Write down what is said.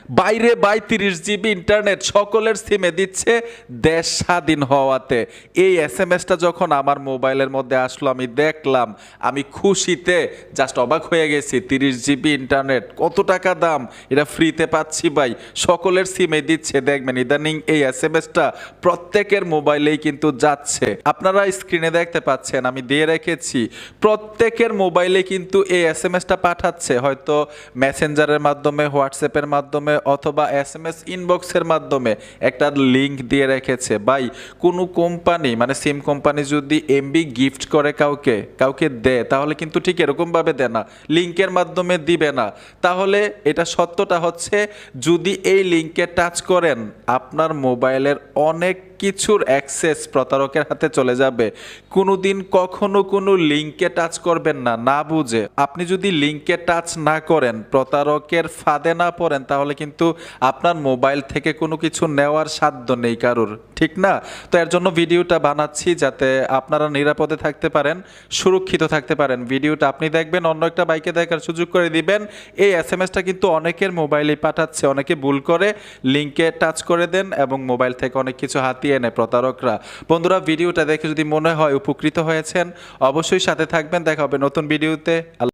বাইরে 30 GB internet সকলের সিমে দিচ্ছে দেশ স্বাধীন হওয়াতে। এই এসএমএসটা যখন আমার মোবাইলের মধ্যে আসলো আমি দেখলাম, আমি খুশিতে জাস্ট অবাক হয়ে গেছি। 30 জিবি ইন্টারনেট কত টাকা দাম, এটা ফ্রিতে পাচ্ছি ভাই, সকলের সিমে দিচ্ছে। দেখবেন ইদানিং এই এসএমএসটা প্রত্যেকের মোবাইলেই কিন্তু যাচ্ছে। আপনারা স্ক্রিনে দেখতে পাচ্ছেন, আমি দিয়ে রেখেছি, প্রত্যেকের মোবাইলে কিন্তু এই এসএমএসটা পাঠাচ্ছে, হয়তো মেসেঞ্জারের মাধ্যমে, হোয়াটসঅ্যাপের মাধ্যমে অথবা এসএমএস ইনবক্সের মাধ্যমে একটা লিংক দিয়ে রেখেছে। ভাই কোনো কোম্পানি মানে সিম কোম্পানি যদি এমবি গিফট করে কাউকে কাউকে দেয়, তাহলে কিন্তু ঠিক এরকমভাবে দেয় না, লিংকের মাধ্যমে দিবে না। তাহলে এটা সত্যটা হচ্ছে, যদি এই লিংকে টাচ করেন আপনার মোবাইলের অনেক কিছুর অ্যাক্সেস প্রতারকের হাতে চলে যাবে। কোনোদিন কখনো কোনো লিংকে টাচ করবেন না, না বুঝে। আপনি যদি লিংকে টাচ না করেন, প্রতারকের ফাঁদে না পড়েন, তাহলে কিন্তু আপনার মোবাইল থেকে কোনো কিছু নেওয়ার সাধ্য নেই কারুর, ঠিক না? তো এর জন্য ভিডিওটা বানাচ্ছি যাতে আপনারা নিরাপদে থাকতে পারেন, সুরক্ষিত থাকতে পারেন। ভিডিওটা আপনি দেখবেন, অন্য একটা বাইকে দেখার সুযোগ করে দিবেন। এই এসএমএসটা কিন্তু অনেকের মোবাইলেই পাঠাচ্ছে, অনেকে ভুল করে লিংকে টাচ করে দেন এবং মোবাইল থেকে অনেক কিছু হাতিয়ে নেয় প্রতারকরা। বন্ধুরা, ভিডিওটা দেখে যদি মনে হয় উপকৃত হয়েছেন, অবশ্যই সাথে থাকবেন। দেখা হবে নতুন ভিডিওতে।